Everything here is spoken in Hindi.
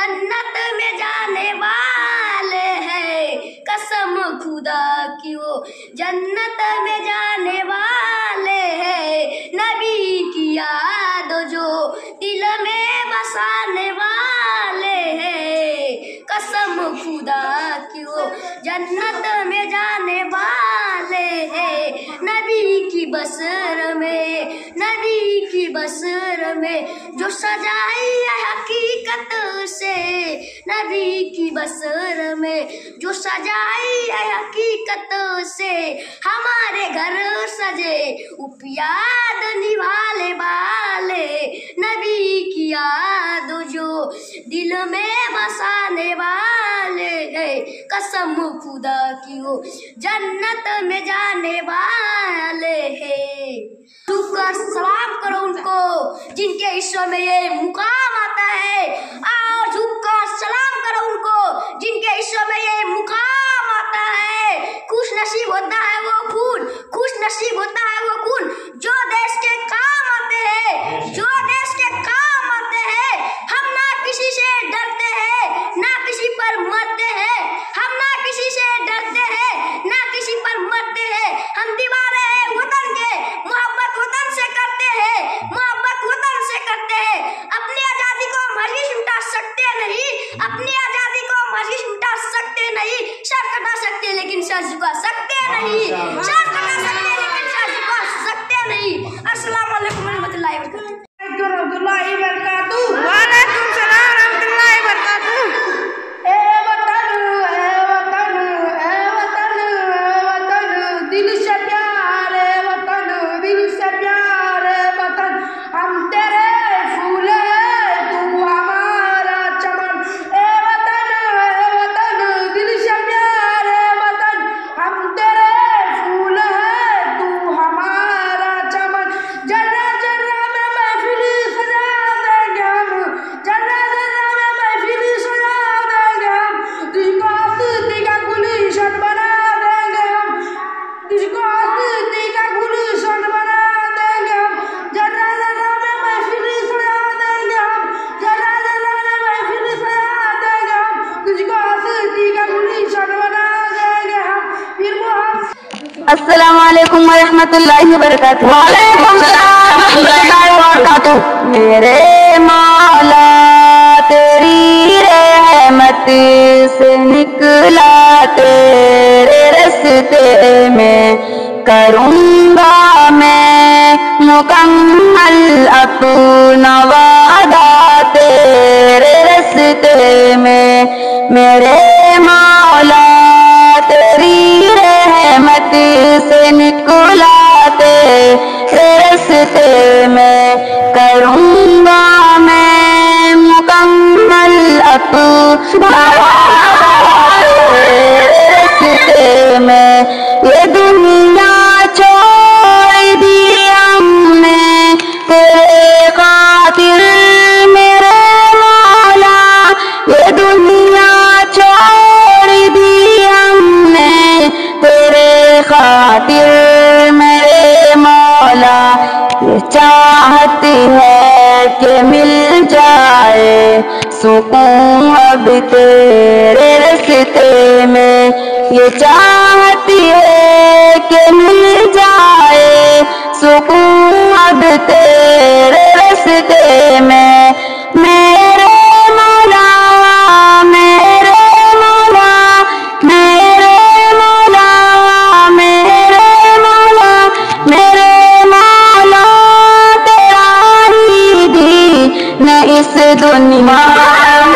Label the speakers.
Speaker 1: जन्नत में जाने वाले हैं, कसम खुदा की वो जन्नत में जाने वाले हैं। नबी की याद जो दिल में बसाने वाले हैं, कसम खुदा की वो जन्नत में जाने वाले हैं। नबी की बसर में, नबी की बसर में जो सजाई है हकीकत से, नबी की बसर में जो सजाई है हकीकत से। हमारे घर सजे उपयाद निभाले वाले, नबी की याद जो दिल में बसाने वाले हैं, कसम खुदा की वो जन्नत में जाने वाले हैं। झुककर सलाम करो उनको जिनके ईश्वर में ये मुकाम आता है। आओ झुककर सलाम करो उनको जिनके ईश्वर में ये मुकाम आता है। खुश नसीब होता है वो खून, खुश नसीब होता है वो खून जो देश के काम आते हैं, जो देश के काम आते हैं। हम ना किसी से डरते हैं, ना किसी पर मरते हैं। हम ना किसी से डरते हैं, ना किसी पर मरते हैं। हम दीवारे हैं वतन के, मोहब्बत वतन से करते हैं, मोहब्बत वतन से करते हैं। अपनी आजादी को हम हरगिज़ मिटा सकते नहीं, अपनी आजादी को हम हरगिज़ मिटा सकते नहीं। सर कटा सकते लेकिन सर झुका सकते नहीं, सर कटा सकते लेकिन सर झुका सकते नहीं। अस्सलाम वालेकुम रहमतुल्लाहि व बरकातहू।
Speaker 2: वालेकुम सलाम रहमतुल्लाहि व बरकातहू।
Speaker 3: ए वतन, ए वतन, ए वतन, ए वतन, दिल से प्यार है वतन, दिल से प्यार है वतन। हम तेरे फूल है तू हमारा चमन। ए वतन, दिल से प्यार है वतन। हम तेरे फूल है तू हमारा चमन। जर्रा जर्रा में महफिल सजा देंगे हम, जर्रा जर्रा में महफिल सजा देंगे हम। तुझको आस्ती का गुलशन बना देंगे हम, तुझको आस्ती का गुलशन बना देंगे हम। जर्रा जर्रा में महफिल सजा देंगे हम, जर्रा जर्रा में महफिल सजा देंगे हम। तुझको आस्ती का गुलशन बना देंगे हम। फिर वो हम
Speaker 2: अस्सलाम वालेकुम व रहमतुल्लाहि व बरकातहू। वालेकुम सलाम व रहमतुल्लाहि व बरकातहू। मेरे मौला तेरी रहमत से निकला तेरे रस्ते में, करूँगा मैं मुकम्मल अपना वादा तेरे रस्ते में। मेरे मौला तेरी रहमत से निकला तेरे रस्ते में, करूँगा मैं मुकम्मल अपना तेरे रस्ते में। ये दुनिया छोड़ दी हमने तेरे खातिर मेरे मौला, ये दुनिया छोड़ दी हमने तेरे खातिर मेरे मौला। ये चाहती है कि मिल जाए सुकून अब तेरे रस्ते में, ये चाहती है कि मिल जाए सुकून अब तेरे रस्ते में। मेरे मौला, मेरे मौला, मेरे मौला, मेरे मौला, मेरे मौला तेरा ही दीन इस दुनिया